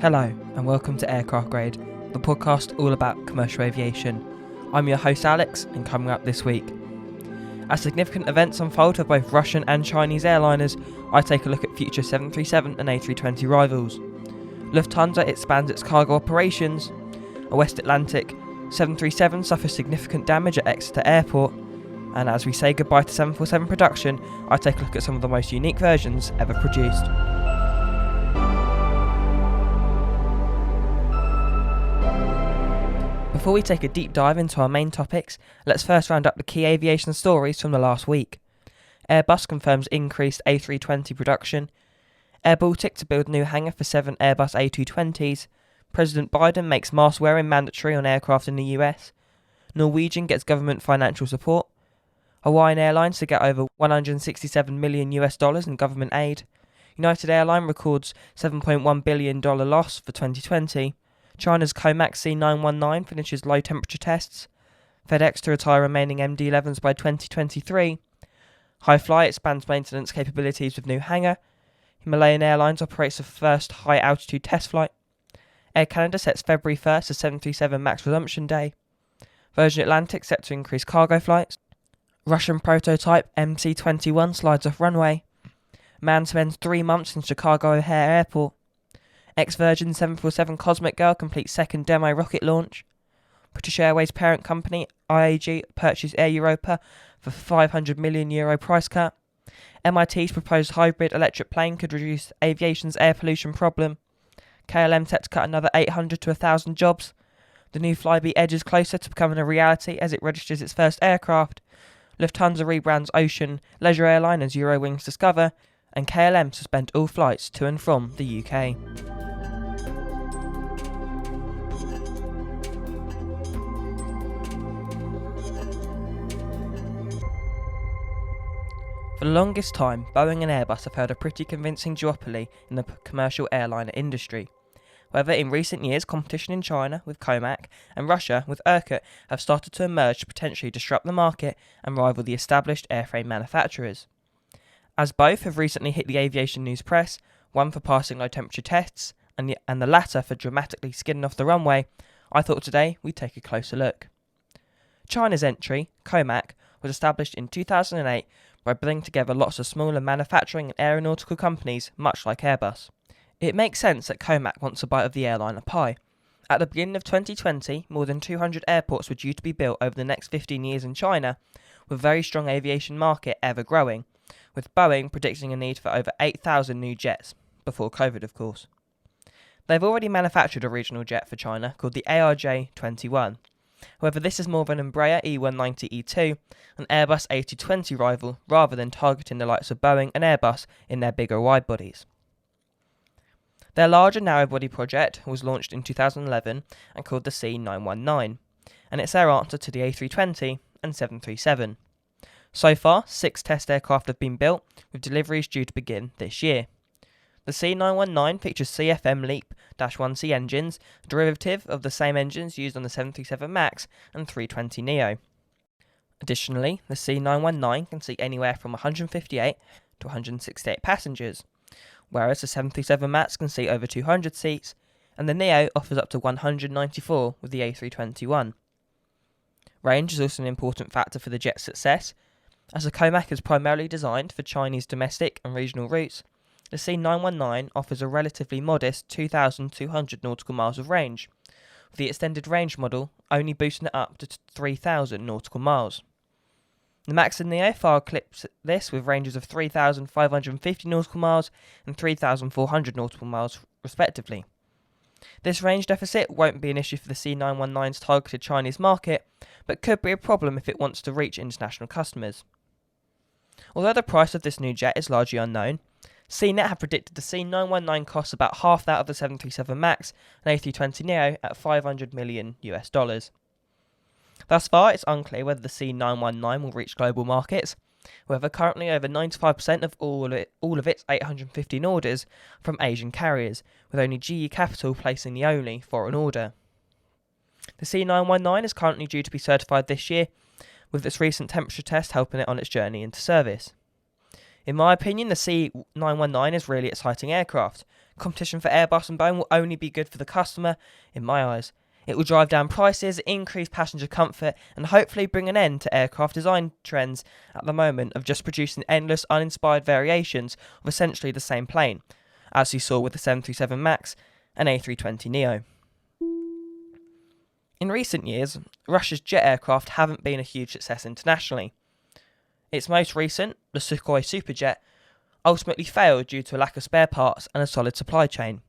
Hello and welcome to AircraftGrade, the podcast all about commercial aviation. I'm your host Alex, and coming up this week, as significant events unfold for both Russian and Chinese airliners, I take a look at future 737 and A320 rivals. Lufthansa expands its cargo operations. A West Atlantic 737 suffers significant damage at Exeter Airport. And as we say goodbye to 747 production, I take a look at some of the most unique versions ever produced. Before we take a deep dive into our main topics, let's first round up the key aviation stories from the last week. Airbus confirms increased A320 production. Air Baltic to build new hangar for 7 Airbus A220s. President Biden makes mask wearing mandatory on aircraft in the US. Norwegian gets government financial support. Hawaiian Airlines to get over $167 million in government aid. United Airlines records $7.1 billion loss for 2020. China's COMAC C919 finishes low temperature tests. FedEx to retire remaining MD-11s by 2023. Highfly expands maintenance capabilities with new hangar. Himalayan Airlines operates the first high altitude test flight. Air Canada sets February 1st as 737 MAX resumption day. Virgin Atlantic set to increase cargo flights. Russian prototype MC-21 slides off runway. Man spends 3 months in Chicago O'Hare Airport. Ex-Virgin 747 Cosmic Girl completes second demo rocket launch. British Airways parent company IAG purchased Air Europa for €500 million price cut. MIT's proposed hybrid electric plane could reduce aviation's air pollution problem. KLM set to cut another 800 to 1,000 jobs. The new Flybe edges closer to becoming a reality as it registers its first aircraft. Lufthansa rebrands Ocean leisure airline as Eurowings Discover, and KLM suspend all flights to and from the UK. For the longest time, Boeing and Airbus have held a pretty convincing duopoly in the commercial airliner industry. However, in recent years, competition in China with COMAC and Russia with Irkut have started to emerge to potentially disrupt the market and rival the established airframe manufacturers. As both have recently hit the aviation news press, one for passing low temperature tests and the latter for dramatically skidding off the runway, I thought today we'd take a closer look. China's entry, COMAC, was established in 2008 by bringing together lots of smaller manufacturing and aeronautical companies, much like Airbus. It makes sense that COMAC wants a bite of the airliner pie. At the beginning of 2020, more than 200 airports were due to be built over the next 15 years in China, with a very strong aviation market ever growing, with Boeing predicting a need for over 8,000 new jets, before COVID of course. They've already manufactured a regional jet for China called the ARJ-21. However, this is more of an Embraer E190-E2, an Airbus A220 rival, rather than targeting the likes of Boeing and Airbus in their bigger wide-bodies. Their larger narrow-body project was launched in 2011 and called the C919, and it's their answer to the A320 and 737. So far, 6 test aircraft have been built, with deliveries due to begin this year. The C919 features CFM LEAP-1C engines, a derivative of the same engines used on the 737 MAX and 320neo. Additionally, the C919 can seat anywhere from 158 to 168 passengers, whereas the 737 MAX can seat over 200 seats, and the Neo offers up to 194 with the A321. Range is also an important factor for the jet's success, as the COMAC is primarily designed for Chinese domestic and regional routes. The C919 offers a relatively modest 2,200 nautical miles of range, with the extended range model only boosting it up to 3,000 nautical miles. The MAX and Neo far eclipse this with ranges of 3,550 nautical miles and 3,400 nautical miles respectively. This range deficit won't be an issue for the C919's targeted Chinese market, but could be a problem if it wants to reach international customers. Although the price of this new jet is largely unknown, CNET have predicted the C919 costs about half that of the 737 MAX and A320neo at $500 million. Thus far, it's unclear whether the C919 will reach global markets. However, currently over 95% of all of its 815 orders from Asian carriers, with only GE Capital placing the only foreign order. The C919 is currently due to be certified this year, with its recent temperature test helping it on its journey into service. In my opinion, the C919 is really exciting aircraft. Competition for Airbus and Boeing will only be good for the customer, in my eyes. It will drive down prices, increase passenger comfort, and hopefully bring an end to aircraft design trends at the moment of just producing endless uninspired variations of essentially the same plane, as you saw with the 737 MAX and A320neo. In recent years, Russia's jet aircraft haven't been a huge success internationally. Its most recent, the Sukhoi Superjet, ultimately failed due to a lack of spare parts and a solid supply chain.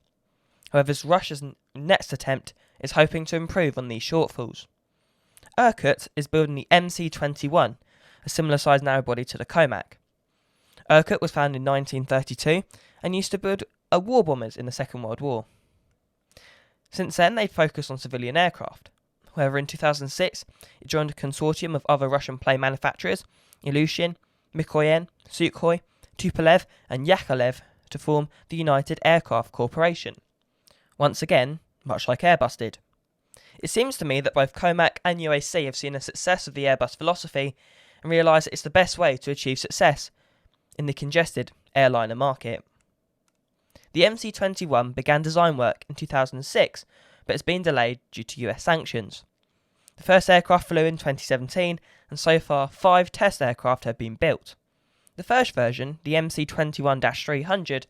However, Russia's next attempt is hoping to improve on these shortfalls. Irkut is building the MC-21, a similar sized narrowbody to the Comac. Irkut was founded in 1932 and used to build war bombers in the Second World War. Since then, they've focused on civilian aircraft. However, in 2006, it joined a consortium of other Russian plane manufacturers, Ilyushin, Mikoyan, Sukhoi, Tupolev and Yakolev, to form the United Aircraft Corporation. Once again, much like Airbus did. It seems to me that both Comac and UAC have seen the success of the Airbus philosophy and realise that it's the best way to achieve success in the congested airliner market. The MC-21 began design work in 2006, but has been delayed due to US sanctions. The first aircraft flew in 2017, and so far 5 test aircraft have been built. The first version, the MC-21-300,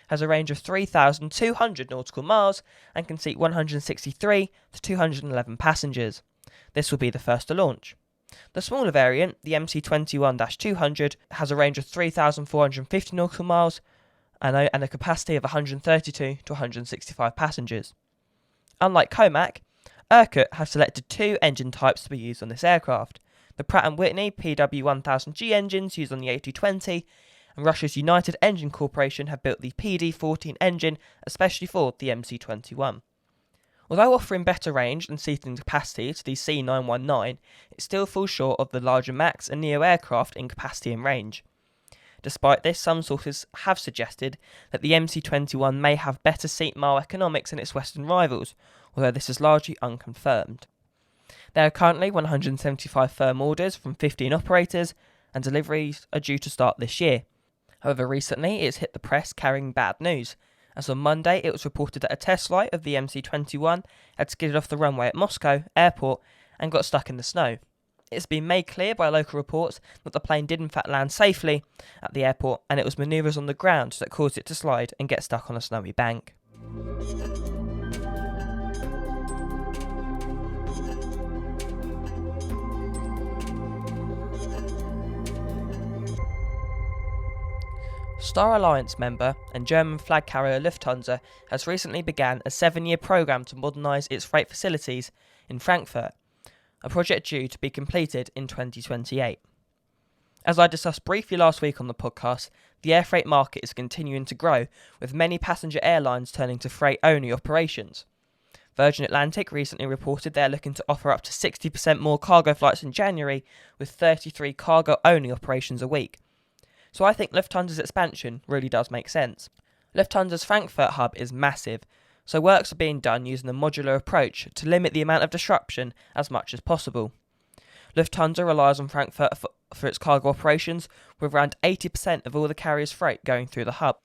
has a range of 3,200 nautical miles and can seat 163 to 211 passengers. This will be the first to launch. The smaller variant, the MC-21-200, has a range of 3,450 nautical miles and a capacity of 132 to 165 passengers. Unlike Comac, Irkut have selected 2 engine types to be used on this aircraft. The Pratt & Whitney PW1000G engines used on the A220, and Russia's United Engine Corporation have built the PD-14 engine especially for the MC-21. Although offering better range and seating capacity to the C919, it still falls short of the larger MAX and Neo aircraft in capacity and range. Despite this, some sources have suggested that the MC-21 may have better seat mile economics than its Western rivals, although this is largely unconfirmed. There are currently 175 firm orders from 15 operators, and deliveries are due to start this year. However, recently it's hit the press carrying bad news, as on Monday it was reported that a test flight of the MC-21 had skidded off the runway at Moscow airport and got stuck in the snow. It's been made clear by local reports that the plane did in fact land safely at the airport, and it was manoeuvres on the ground that caused it to slide and get stuck on a snowy bank. Star Alliance member and German flag carrier Lufthansa has recently begun a 7-year programme to modernise its freight facilities in Frankfurt, a project due to be completed in 2028. As I discussed briefly last week on the podcast, the air freight market is continuing to grow, with many passenger airlines turning to freight-only operations. Virgin Atlantic recently reported they are looking to offer up to 60% more cargo flights in January, with 33 cargo-only operations a week. So I think Lufthansa's expansion really does make sense. Lufthansa's Frankfurt hub is massive, so works are being done using a modular approach to limit the amount of disruption as much as possible. Lufthansa relies on Frankfurt for its cargo operations, with around 80% of all the carrier's freight going through the hub.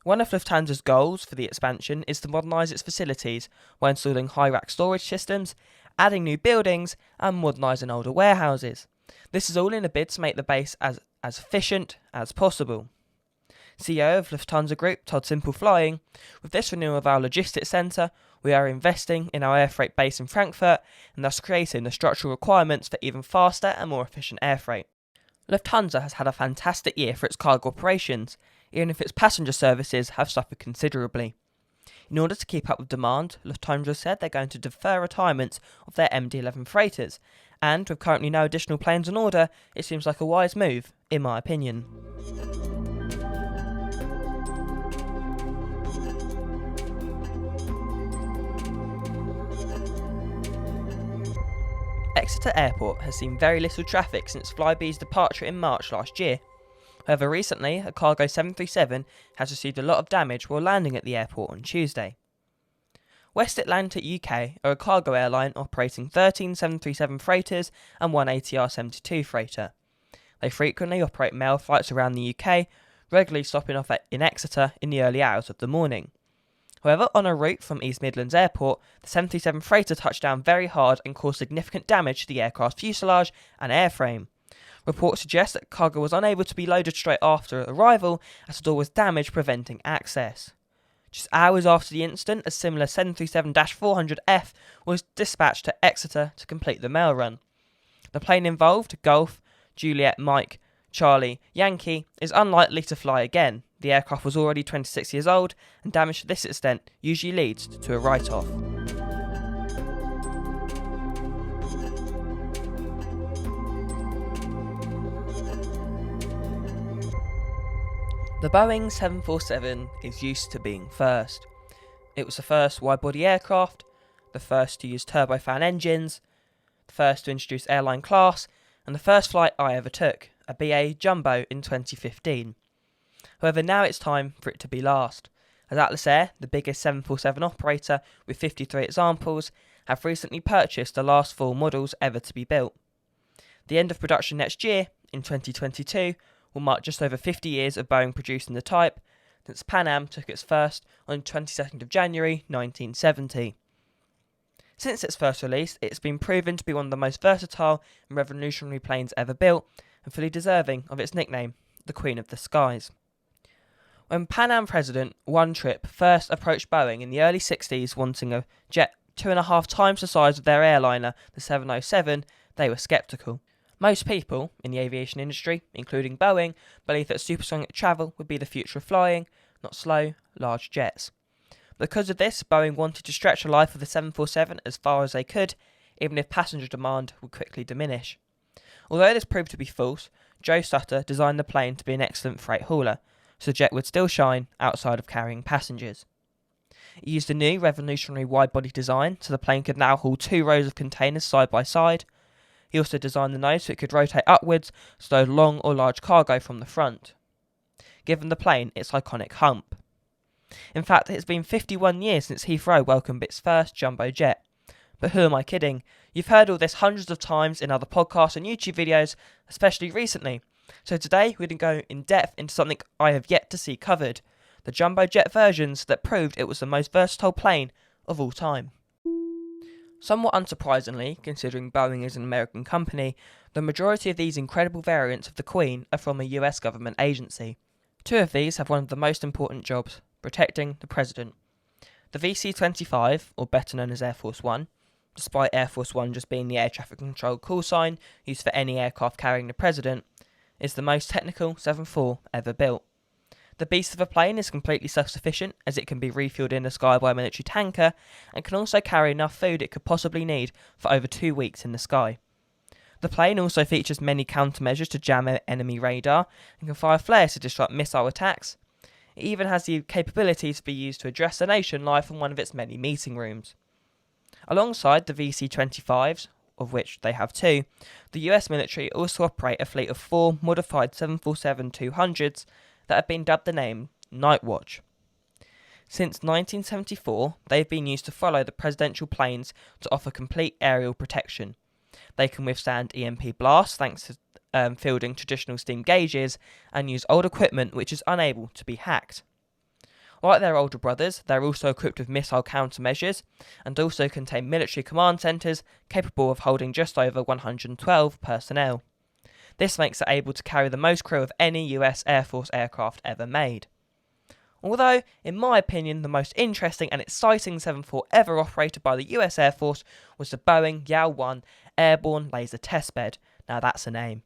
One of Lufthansa's goals for the expansion is to modernise its facilities by installing high-rack storage systems, adding new buildings, and modernising older warehouses. This is all in a bid to make the base as efficient as possible. CEO of Lufthansa Group told Simple Flying, "With this renewal of our logistics centre, we are investing in our air freight base in Frankfurt and thus creating the structural requirements for even faster and more efficient air freight." Lufthansa has had a fantastic year for its cargo operations, even if its passenger services have suffered considerably. In order to keep up with demand, Lufthansa said they're going to defer retirements of their MD-11 freighters, and with currently no additional planes on order, it seems like a wise move, in my opinion. Exeter Airport has seen very little traffic since Flybe's departure in March last year. However, recently, a cargo 737 has received a lot of damage while landing at the airport on Tuesday. West Atlantic UK are a cargo airline operating 13 737 freighters and one ATR 72 freighter. They frequently operate mail flights around the UK, regularly stopping off in Exeter in the early hours of the morning. However, on a route from East Midlands Airport, the 737 freighter touched down very hard and caused significant damage to the aircraft's fuselage and airframe. Reports suggest that cargo was unable to be loaded straight after arrival as the door was damaged, preventing access. Just hours after the incident, a similar 737-400F was dispatched to Exeter to complete the mail run. The plane involved, Golf, Juliet, Mike, Charlie, Yankee, is unlikely to fly again. The aircraft was already 26 years old, and damage to this extent usually leads to a write-off. The Boeing 747 is used to being first. It was the first wide-body aircraft, the first to use turbofan engines, the first to introduce airline class, and the first flight I ever took, a BA Jumbo in 2015. However, now it's time for it to be last, as Atlas Air, the biggest 747 operator with 53 examples, have recently purchased the last 4 models ever to be built. The end of production next year, in 2022, will mark just over 50 years of Boeing producing the type, since Pan Am took its first on 22nd of January 1970. Since its first release, it's been proven to be one of the most versatile and revolutionary planes ever built, and fully deserving of its nickname, the Queen of the Skies. When Pan Am president One Trip first approached Boeing in the early 60s wanting a jet 2.5 times the size of their airliner, the 707, they were sceptical. Most people in the aviation industry, including Boeing, believe that supersonic travel would be the future of flying, not slow, large jets. Because of this, Boeing wanted to stretch the life of the 747 as far as they could, even if passenger demand would quickly diminish. Although this proved to be false, Joe Sutter designed the plane to be an excellent freight hauler, so the jet would still shine outside of carrying passengers. It used a new revolutionary wide-body design, so the plane could now haul 2 rows of containers side by side. He also designed the nose so it could rotate upwards to load long or large cargo from the front, giving the plane its iconic hump. In fact, it's been 51 years since Heathrow welcomed its first jumbo jet. But who am I kidding? You've heard all this hundreds of times in other podcasts and YouTube videos, especially recently. So today we're going to go in depth into something I have yet to see covered, the jumbo jet versions that proved it was the most versatile plane of all time. Somewhat unsurprisingly, considering Boeing is an American company, the majority of these incredible variants of the Queen are from a US government agency. 2 of these have one of the most important jobs, protecting the President. The VC-25, or better known as Air Force One, despite Air Force One just being the air traffic control call sign used for any aircraft carrying the President, is the most technical 747 ever built. The beast of a plane is completely self-sufficient, as it can be refueled in the sky by a military tanker, and can also carry enough food it could possibly need for over 2 weeks in the sky. The plane also features many countermeasures to jam enemy radar, and can fire flares to disrupt missile attacks. It even has the capability to be used to address the nation live from one of its many meeting rooms. Alongside the VC-25s, of which they have 2, the US military also operate a fleet of 4 modified 747-200s that have been dubbed the name Night Watch. Since 1974, they've been used to follow the presidential planes to offer complete aerial protection. They can withstand EMP blasts thanks to fielding traditional steam gauges, and use old equipment which is unable to be hacked. Like their older brothers, they're also equipped with missile countermeasures, and also contain military command centres capable of holding just over 112 personnel. This makes it able to carry the most crew of any US Air Force aircraft ever made. Although, in my opinion, the most interesting and exciting 747 ever operated by the US Air Force was the Boeing YAL-1 Airborne Laser Testbed. Now that's a name.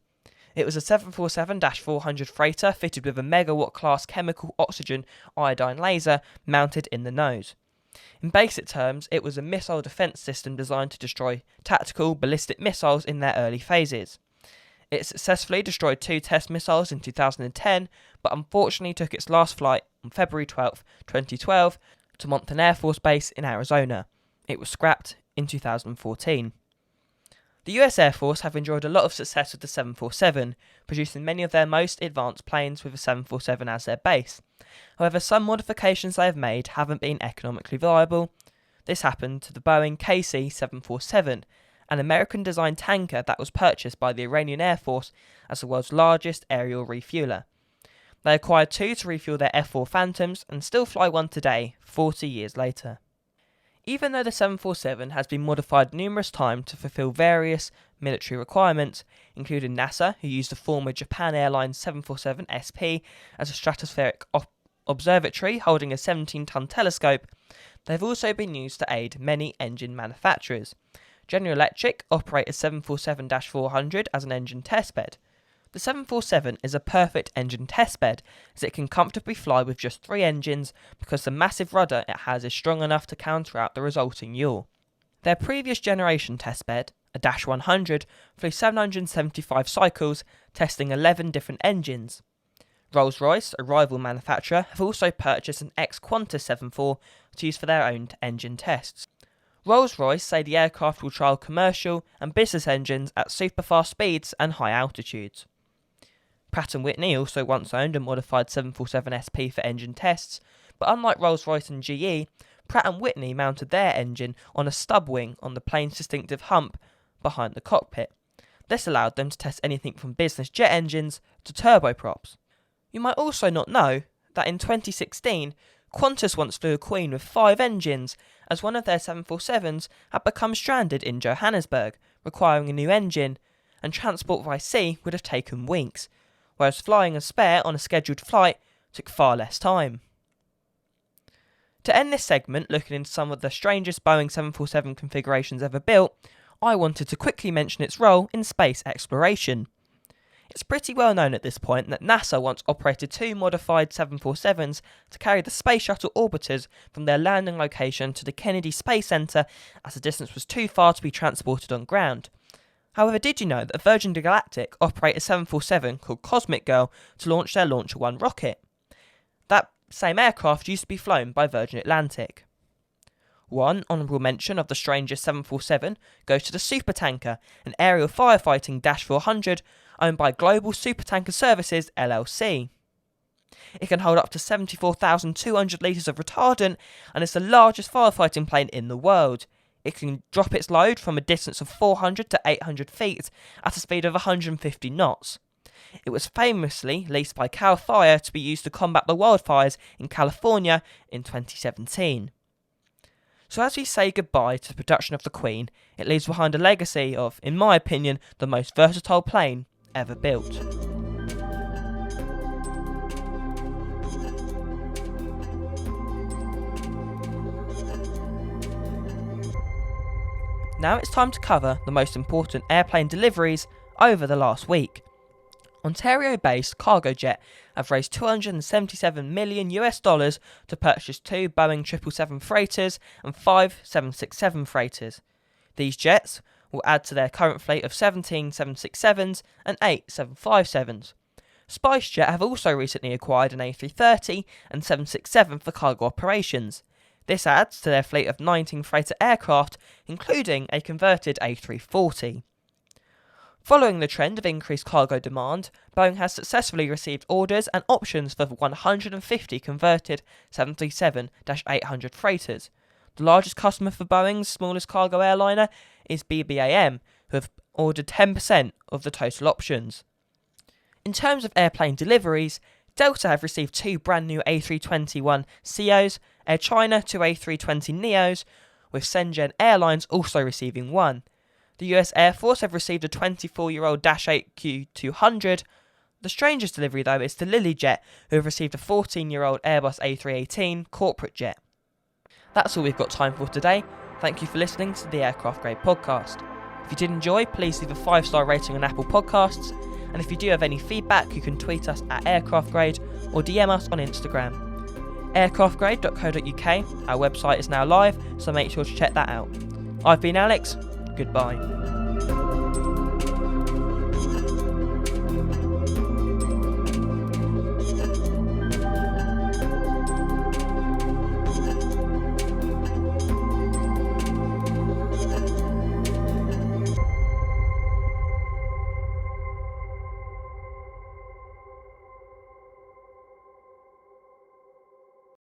It was a 747-400 freighter fitted with a megawatt-class chemical oxygen iodine laser mounted in the nose. In basic terms, it was a missile defence system designed to destroy tactical ballistic missiles in their early phases. It successfully destroyed 2 test missiles in 2010, but unfortunately took its last flight on February 12, 2012, to Montan Air Force Base in Arizona. It was scrapped in 2014. The US Air Force have enjoyed a lot of success with the 747, producing many of their most advanced planes with the 747 as their base. However, some modifications they have made haven't been economically viable. This happened to the Boeing KC-747, an American-designed tanker that was purchased by the Iranian Air Force as the world's largest aerial refueler. They acquired 2 to refuel their F4 Phantoms and still fly one today, 40 years later. Even though the 747 has been modified numerous times to fulfill various military requirements, including NASA, who used the former Japan Airlines 747 SP as a stratospheric observatory holding a 17-ton telescope, they have also been used to aid many engine manufacturers. General Electric operate a 747-400 as an engine testbed. The 747 is a perfect engine testbed as it can comfortably fly with just 3 engines because the massive rudder it has is strong enough to counteract the resulting yaw. Their previous generation testbed, a Dash 100, flew 775 cycles, testing 11 different engines. Rolls-Royce, a rival manufacturer, have also purchased an ex-Qantas 74 to use for their own engine tests. Rolls-Royce say the aircraft will trial commercial and business engines at super fast speeds and high altitudes. Pratt & Whitney also once owned a modified 747 SP for engine tests, but unlike Rolls-Royce and GE, Pratt & Whitney mounted their engine on a stub wing on the plane's distinctive hump behind the cockpit. This allowed them to test anything from business jet engines to turboprops. You might also not know that in 2016, Qantas once flew a Queen with 5 engines, as one of their 747s had become stranded in Johannesburg, requiring a new engine, and transport by sea would have taken weeks, whereas flying a spare on a scheduled flight took far less time. To end this segment looking into some of the strangest Boeing 747 configurations ever built, I wanted to quickly mention its role in space exploration. It's pretty well known at this point that NASA once operated 2 modified 747s to carry the Space Shuttle orbiters from their landing location to the Kennedy Space Center as the distance was too far to be transported on ground. However, did you know that Virgin Galactic operate a 747 called Cosmic Girl to launch their Launcher 1 rocket? That same aircraft used to be flown by Virgin Atlantic. One honourable mention of the strangest 747 goes to the Supertanker, an aerial firefighting Dash 400 owned by Global Supertanker Services LLC. It can hold up to 74,200 litres of retardant and is the largest firefighting plane in the world. It can drop its load from a distance of 400 to 800 feet at a speed of 150 knots. It was famously leased by Cal Fire to be used to combat the wildfires in California in 2017. So as we say goodbye to the production of the Queen, it leaves behind a legacy of, in my opinion, the most versatile plane ever built. Now it's time to cover the most important airplane deliveries over the last week. Ontario-based Cargojet have raised $277 million to purchase 2 Boeing 777 freighters and 5 767 freighters. These jets will add to their current fleet of 17 767s and 8 757s. SpiceJet have also recently acquired an A330 and 767 for cargo operations. This adds to their fleet of 19 freighter aircraft, including a converted A340. Following the trend of increased cargo demand, Boeing has successfully received orders and options for 150 converted 737-800 freighters. The largest customer for Boeing's smallest cargo airliner is BBAM, who have ordered 10% of the total options. In terms of airplane deliveries, Delta have received 2 brand new A321ceos, Air China 2 A320neos, with Shenzhen Airlines also receiving 1. The US Air Force have received a 24-year-old Dash 8 Q200. The strangest delivery, though, is to LilyJet, who have received a 14-year-old Airbus A318 corporate jet. That's all we've got time for today. Thank you for listening to the AircraftGrade podcast. If you did enjoy, please leave a 5-star rating on Apple Podcasts. And if you do have any feedback, you can tweet us at AircraftGrade or DM us on Instagram. aircraftgrade.co.uk, our website is now live, so make sure to check that out. I've been Alex. Goodbye.